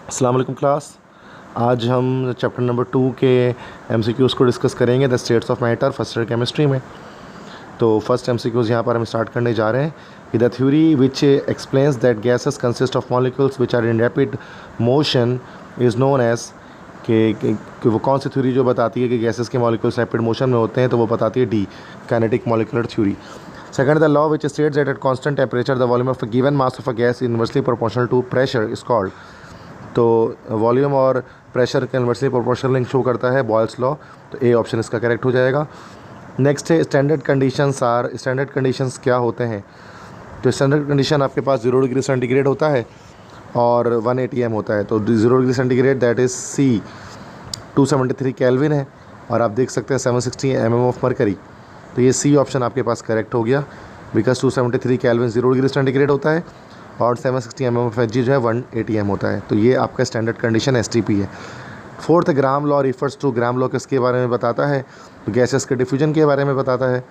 अस्सलाम वालेकुम क्लास। आज हम चैप्टर नंबर 2 के एमसीक्यूज़ को डिस्कस करेंगे the states of matter first year chemistry में। तो फर्स्ट एमसीक्यूज़ यहाँ पर हम स्टार्ट करने जा रहे हैं कि the theory which explains that gases consist of molecules which are in rapid motion is known as कि वो कौन सी थ्योरी जो बताती है कि गैसेस के मॉलिक्यूल्स रैपिड मोशन में होते हैं, तो वो बताती है the, kinetic molecular theory. Second, the law which states that at constant temperature the volume of a given mass of a gas inversely proportional to pressure is called. तो volume और pressure के इनवर्सली प्रोपोर्शनल लिंक शो करता है Boyle's law, तो A option इसका correct हो जाएगा। Next है standard conditions are, standard conditions क्या होते हैं? तो स्टैंडर्ड कंडीशन आपके पास 0 डिग्री सेंटीग्रेड होता है और 1 ATM होता है। तो 0 degree centigrade that is C 273 kelvin है, और आप देख सकते हैं 760 mm ऑफ मरकरी। तो ये सी ऑप्शन आपके पास करेक्ट हो गया, बिकॉज 273 केल्विन 0 डिग्री सेंटीग्रेड होता है और 760 mm ऑफ Hg जो है 1 ATM होता है। तो ये आपका स्टैंडर्ड कंडीशन STP है। Fourth, Graham law refers to, Graham law किसके बारे में बताता है? तो गैसेस के डिफ्यूजन के बारे में बताता है।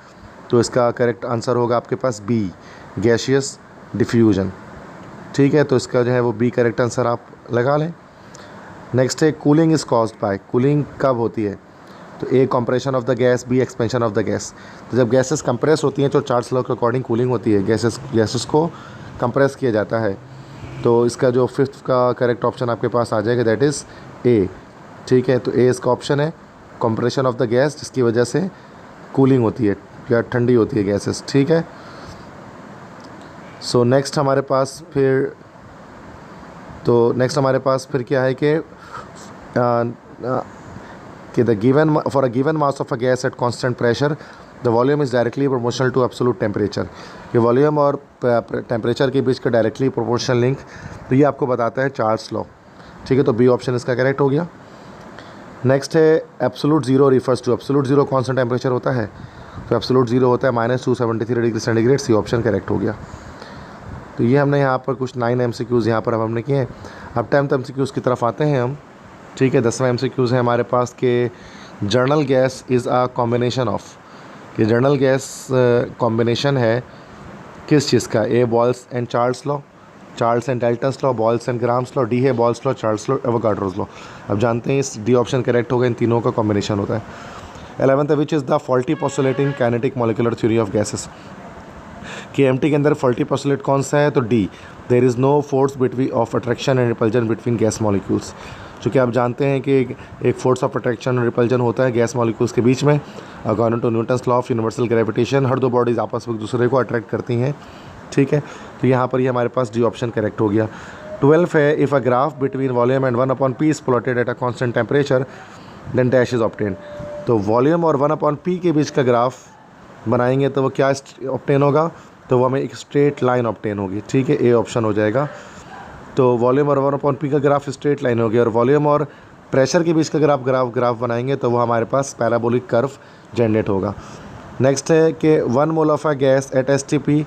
तो इसका करेक्ट आंसर होगा आपके पास बी, गैशियस डिफ्यूजन। ठीक है, तो इसका जो है वो बी करेक्ट आंसर आप लगा लें। नेक्स्ट है cooling is caused by, cooling कब होती है? तो A compression of the gas, B expansion of the gas. तो जब गैसेस कंप्रेस होती हैं तो चार्ल्स लॉ के अकॉर्डिंग कूलिंग होती है, गैसेस को कंप्रेस किया जाता है। तो इसका जो फिफ्थ का करेक्ट ऑप्शन आपके पास आ जाएगा, दैट इज़ ए। ठीक है, तो ए इसका ऑप्शन है, कंप्रेशन ऑफ द गैस, जिसकी वजह से कूलिंग होती है या ठंडी होती है गैसेस। ठीक है, सो नेक्स्ट हमारे पास फिर क्या है कि the given for a given mass of a gas at constant pressure the volume is directly proportional to absolute temperature. कि वॉल्यूम और टेम्परेचर के बीच का डायरेक्टली प्रोपोर्शनल लिंक, तो ये आपको बताता है चार्ल्स लॉ। ठीक है, तो बी ऑप्शन इसका करेक्ट हो गया। नेक्स्ट है absolute zero refers to, absolute zero कौन सा टेम्परेचर होता है? तो एब्सोल्यूट ज़ीरो होता है -273 degree centigrade, C option correct हो गया। तो ये हमने यहाँ पर कुछ 9 MCQs यहाँ पर अब हमने किए हैं। अब 10th MCQs की तरफ आते हैं हम। ठीक है, 10वां MCQs है हमारे पास के general gas is a combination of, कि जर्नल गैस कॉम्बिनेशन है किस चीज़ का? A Boyle's and Charles law, Charles and Dalton's law, Boyle's and Graham's law, D है Boyle's law, Charles law, Avogadro's law. अब जानते हैं इस डी ऑप्शन करेक्ट होगा, इन तीनों का कॉम्बिनेशन होता है। 11th, which is the faulty postulate in kinetic molecular theory of gases. कि एमटी के अंदर फॉल्टी पोस्टुलेट कौन सा है? तो D, there is no force between of attraction and repulsion between gas molecules. चूँकि आप जानते हैं कि एक फोर्स ऑफ अट्रैक्शन और रिपल्जन होता है गैस मॉलिक्यूल्स के बीच में, according to Newton's law of universal gravitation. हर दो बॉडीज़ आपस में एक दूसरे को अट्रैक्ट करती हैं। ठीक है, तो यहाँ पर ये हमारे पास डी ऑप्शन करेक्ट हो गया। 12 है if a graph between volume and 1/p is plotted at a constant temperature then dash is obtain. तो वॉल्यूम और 1/p के बीच का ग्राफ बनाएंगे तो वो क्या ऑब्टेन होगा? तो वो हमें एक स्ट्रेट लाइन ऑब्टेन होगी। ठीक है, ए ऑप्शन हो जाएगा। तो वॉल्यूम और 1/p का ग्राफ स्ट्रेट लाइन हो गया, और वॉल्यूम और प्रेशर के बीच का ग्राफ बनाएंगे तो वो हमारे पास पैराबोलिक कर्व जनरेट होगा। नेक्स्ट है कि 1 mole of a gas at STP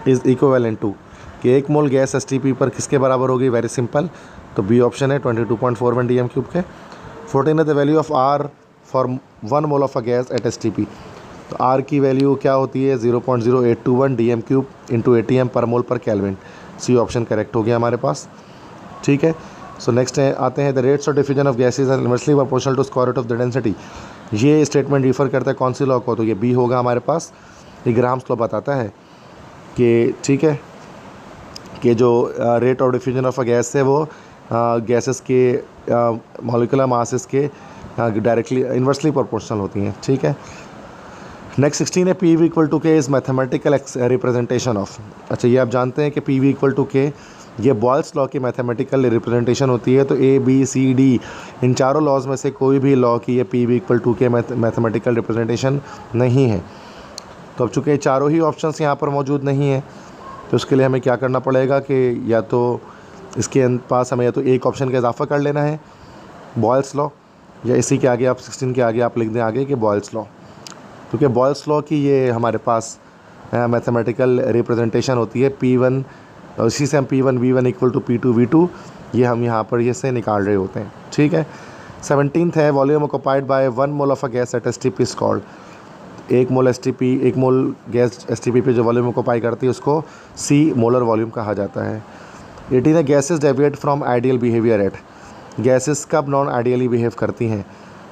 is equivalent to, कि 1 मोल गैस STP पर किसके बराबर होगी? वेरी सिंपल, तो बी ऑप्शन है 22.41 dm³ के। 14 है the value of R for 1 mole of a gas at STP। तो आर की वैल्यू क्या होती है? 0.0821 dm³ इंटू ATM पर मोल पर केल्विन। सी ऑप्शन करेक्ट हो गया हमारे पास। ठीक है, सो नेक्स्ट है आते हैं the rates of diffusion of gases are inversely proportional to square root of the density. ये स्टेटमेंट रिफर करता है कौन सी लॉ को? तो ये बी होगा हमारे पास, ये ग्राम्स लॉ बताता है कि ठीक है कि जो rate of diffusion of a gas है वो गैसेस के मॉलिक्यूलर मासेस के डायरेक्टली इन्वर्सली प्रोपोर्शनल होती हैं। ठीक है, नेक्स्ट 16 है पी वी इक्वल टू के इज़ मैथमेटिकल रिप्रेजेंटेशन ऑफ। अच्छा, ये आप जानते हैं कि पी वी इक्वल टू के ये बॉयल्स लॉ की मैथमेटिकल रिप्रेजेंटेशन होती है। तो ए बी सी डी इन चारों लॉज में से कोई भी लॉ की ये पी वी इक्वल टू के मैथमेटिकल रिप्रेजेंटेशन नहीं है। तो अब चूँकि चारों ही ऑप्शंस यहाँ पर मौजूद नहीं है, तो उसके लिए हमें क्या करना पड़ेगा कि या तो इसके पास हमें या तो एक ऑप्शन का इजाफा कर लेना है बॉयल्स लॉ, या इसी के आगे आप 16 के आगे आप लिख दें आगे कि बॉयल्स लॉ, क्योंकि बॉयल्स लॉ की ये हमारे पास मैथमेटिकल रिप्रेजेंटेशन होती है P1, और इसी से हम P1 V1 equal to P2 V2 ये हम यहाँ पर ये से निकाल रहे होते हैं। ठीक है, 17th है volume occupied by 1 mole of a gas at STP is called. 1 mole STP, 1 mole gas STP पे जो वॉल्यूम ऑक्युपाई करती है उसको C मोलर वॉल्यूम कहा जाता है। 18 है gases deviate from ideal behaviour at, gases कब नॉन आइडियली बिहेव करती हैं,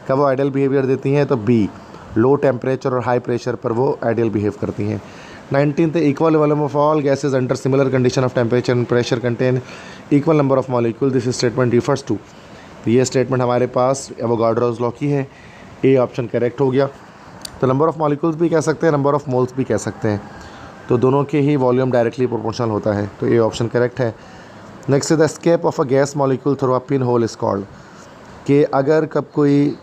कब वो आइडियल बिहेवियर देती हैं, तो बी, लो टेम्परेचर और हाई प्रेशर पर वो आइडियल बिहेव करती हैं। 19 equal volume of all gases under similar condition of temperature and pressure contain equal number of molecule, this statement refers to, ये स्टेटमेंट हमारे पास एवोगाड्रोस लॉ की है। ए ऑप्शन करेक्ट हो गया। तो नंबर ऑफ मॉलिक्यूल्स भी कह सकते हैं, नंबर ऑफ मोल्स भी कह सकते हैं, तो दोनों के ही वॉल्यूम डायरेक्टली प्रोपोर्शनल होता है, तो ए ऑप्शन करेक्ट है। Next is the escape of a gas molecule through a pin hole is called, कि अगर कब कोई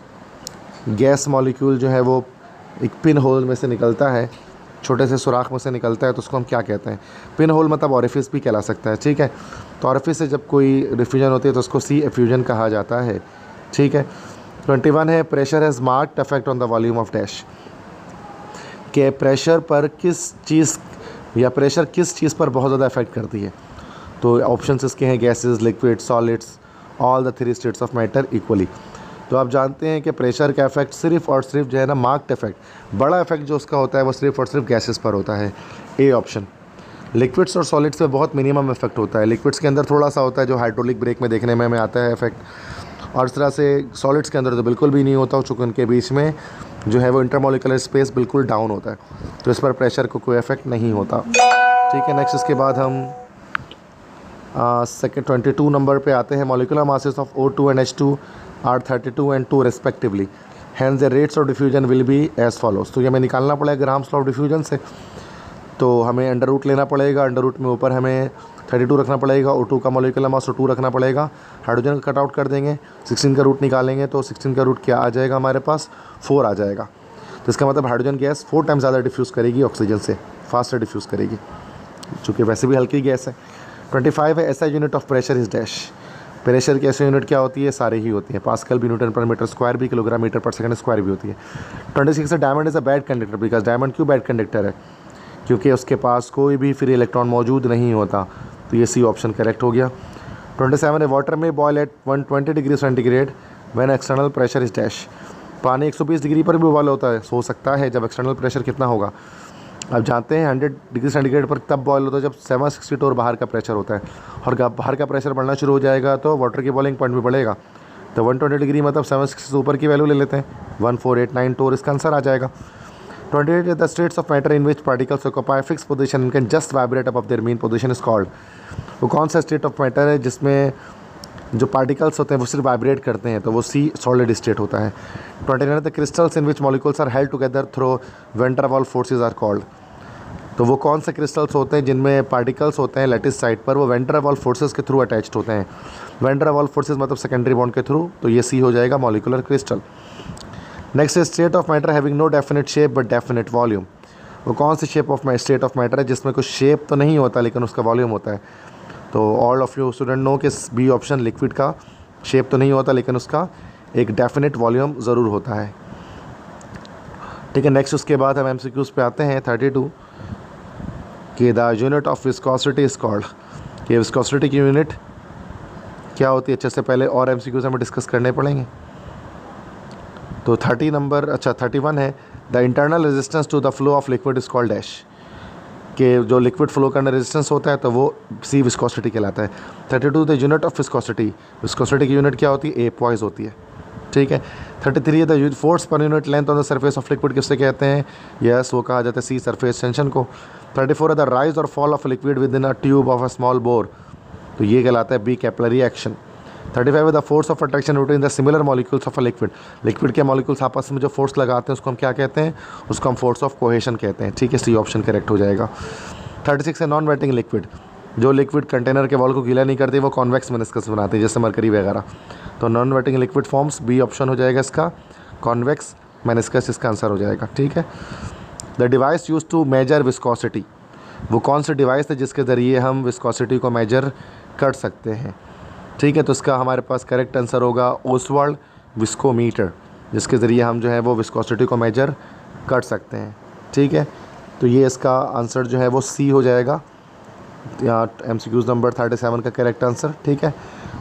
गैस मॉलिक्यूल जो है वो एक पिन होल में से निकलता है, छोटे से सुराख में से निकलता है, तो उसको हम क्या कहते हैं। पिन होल मतलब ऑरिफिस भी कहला सकता है, ठीक है। तो ऑरिफिस से जब कोई डिफ्यूजन होती है तो उसको सी एफ्यूजन कहा जाता है, ठीक है। 21 है pressure has marked effect on the volume of dash, के प्रेशर पर किस चीज़ या प्रेशर किस चीज़ पर बहुत ज़्यादा इफेक्ट करती है। तो ऑप्शन इसके हैं gases, liquid, solids, all the 3 states of matter equally. तो आप जानते हैं कि प्रेशर का इफेक्ट सिर्फ और सिर्फ जो है ना, मार्क्ड इफेक्ट, बड़ा इफेक्ट जो उसका होता है वो सिर्फ और सिर्फ गैसेस पर होता है, ए ऑप्शन। लिक्विड्स और सॉलिड्स पे बहुत मिनिमम इफेक्ट होता है, लिक्विड्स के अंदर थोड़ा सा होता है जो हाइड्रोलिक ब्रेक में देखने में हमें आता है इफेक्ट, और इस तरह से सॉलिड्स के अंदर तो बिल्कुल भी नहीं होता, चूँकि उनके बीच में जो है वो इंटरमोलिकुलर स्पेस बिल्कुल डाउन होता है, तो इस पर प्रेशर को कोई इफेक्ट नहीं होता, ठीक है। नेक्स्ट इसके बाद हम सेकेंड 22 नंबर पे आते हैं। Molecular masses of O2 and H2 are 32 and 2 respectively, hence the rates of diffusion will be as follows। तो ये हमें निकालना पड़ेगा ग्राम्स लॉ ऑफ डिफ्यूजन से, तो हमें अंडर रूट लेना पड़ेगा, अंडर रूट में ऊपर हमें 32 रखना पड़ेगा, O2 का मॉलिकुलर मास 2 रखना पड़ेगा, हाइड्रोजन का कट आउट कर देंगे, 16 का रूट निकालेंगे, तो 16 का रूट क्या आ जाएगा हमारे पास, 4 आ जाएगा। तो इसका मतलब हाइड्रोजन गैस 4 टाइम्स ज़्यादा डिफ्यूज़ करेगी ऑक्सीजन से, फास्टर डिफ्यूज़ करेगी, चूँकि वैसे भी हल्की गैस है। 25 है ऐसा unit of pressure is dash, pressure की ऐसी यूनिट क्या होती है, सारी ही होती है, पास्कल भी, न्यूटन पर मीटर स्क्वायर भी, किलोग्राम मीटर पर सेकंड स्क्वायर भी होती है। 26 है diamond is a bad conductor, because diamond क्यों बैड कंडक्टर है, क्योंकि उसके पास कोई भी फ्री इलेक्ट्रॉन मौजूद नहीं होता, तो ये सी ऑप्शन करेक्ट हो गया। 27 है वाटर में boil at 120 degree centigrade when external pressure is dash, पानी 120 डिग्री पर भी उबाल होता है, हो सकता है, जब एक्सटर्नल प्रेशर कितना होगा, अब जानते हैं 100 डिग्री सेंटीग्रेड पर तब बॉयल होता है जब 762 और बाहर का प्रेशर होता है, और बाहर का प्रेशर बढ़ना शुरू हो जाएगा तो वाटर की बॉइलिंग पॉइंट भी बढ़ेगा, तो 120 डिग्री मतलब 760 से ऊपर की वैल्यू ले लेते हैं, 14892 और इसका आंसर आ जाएगा। 28 the states of matter in which particles occupy fix position and can just vibrate above there mean position is called, वो कौन सा स्टेट ऑफ मैटर है जिसमें जो पार्टिकल्स होते हैं वो सिर्फ वाइब्रेट करते हैं, तो वो सी सॉलिड स्टेट होता है। 29 the crystals in which molecules are held together through van der Waals forces are called, तो वो कौन से क्रिस्टल्स होते हैं जिनमें पार्टिकल्स होते हैं लैटिस साइड पर, वो वैन डर वाल्स फोर्सेस के थ्रू अटैच्ड होते हैं, वैन डर वाल्स फोर्सेस मतलब सेकेंडरी बॉन्ड के थ्रू, तो ये सी हो जाएगा मॉलिकुलर क्रिस्टल। नेक्स्ट है state of matter having no definite shape but definite volume, वो कौन सी shape of state of matter है जिसमें कुछ शेप तो नहीं होता लेकिन उसका वॉल्यूम होता है, तो all of you student know कि बी ऑप्शन लिक्विड का शेप तो नहीं होता लेकिन उसका एक डेफिनेट वॉल्यूम ज़रूर होता है, ठीक है। नेक्स्ट उसके बाद हम MCQs पे आते हैं 32 कि the unit of viscosity is called, कि विस्कोसिटी की यूनिट क्या होती है, अच्छे से पहले और MCQs हमें डिस्कस करने पड़ेंगे। तो 30 नंबर 31 है the internal resistance to the flow of liquid is called dash, कि जो लिक्विड फ्लो करने रेजिस्टेंस होता है तो वो सी विस्कोसिटी कहलाता है। 32 the unit of viscosity, viscosity की यूनिट क्या होती है, ए पॉइज होती है, ठीक है। 33 the force per unit length on the surface of liquid किससे कहते हैं, यस वो कहा जाता है सी सरफेस टेंशन को। 34 है द राइज और fall of liquid with in a tube of a small bore, तो ये कहलाता है बी कैपिलरी एक्शन। 35 है the force of attraction between the similar molecules of a liquid, liquid के मॉलिक्यूल्स आपस में जो फोर्स लगाते हैं उसको हम क्या कहते हैं, उसको हम फोर्स ऑफ कोहेशन कहते हैं, ठीक है, सी ऑप्शन करेक्ट हो जाएगा। 36 है नॉन वेटिंग लिक्विड, जो लिक्विड कंटेनर के वॉल को गीला नहीं करती वो कॉन्वेक्स मेनिस्कस बनाते हैं जैसे मरकरी वगैरह, तो non wetting liquid forms, B option हो जाएगा इसका, कॉन्वेक्स मेनिस्कस इसका आंसर हो जाएगा, ठीक है। The device use to measure viscosity, वो कौन सा डिवाइस है जिसके ज़रिए हम विस्कोसिटी को मेजर कर सकते हैं, ठीक है, तो इसका हमारे पास करेक्ट आंसर होगा ओसवाल्ड विस्कोमीटर, जिसके ज़रिए हम जो है वो विस्कोसिटी को मेजर कर सकते हैं, ठीक है। तो ये इसका आंसर जो है वो सी हो जाएगा, यहाँ MCQs नंबर 37 का करेक्ट आंसर, ठीक है।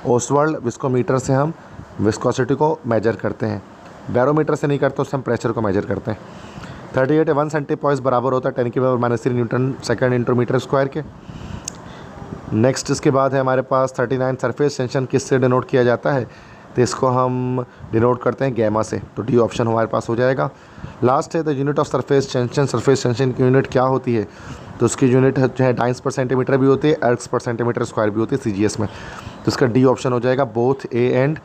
ओसवाल्ड विस्कोमीटर से हम विस्कोसिटी को मेजर करते हैं, बैरोमीटर से नहीं करते, उससे हम प्रेशर को मेजर करते हैं। 38 है 1 सेंटीपॉइस बराबर होता है 10 की power -3 newton second into metre square के। नेक्स्ट इसके बाद है हमारे पास 39 सरफेस टेंशन किससे डिनोट किया जाता है, तो इसको हम डिनोट करते हैं गैमा से, तो डी ऑप्शन हमारे पास हो जाएगा। लास्ट है the unit of surface tension, surface tension की यूनिट क्या होती है, तो उसकी यूनिट जो है डाइंस पर सेंटीमीटर भी होती है, एर्ग्स पर सेंटीमीटर स्क्वायर भी होती है CGS में, तो इसका डी ऑप्शन हो जाएगा बोथ ए एंड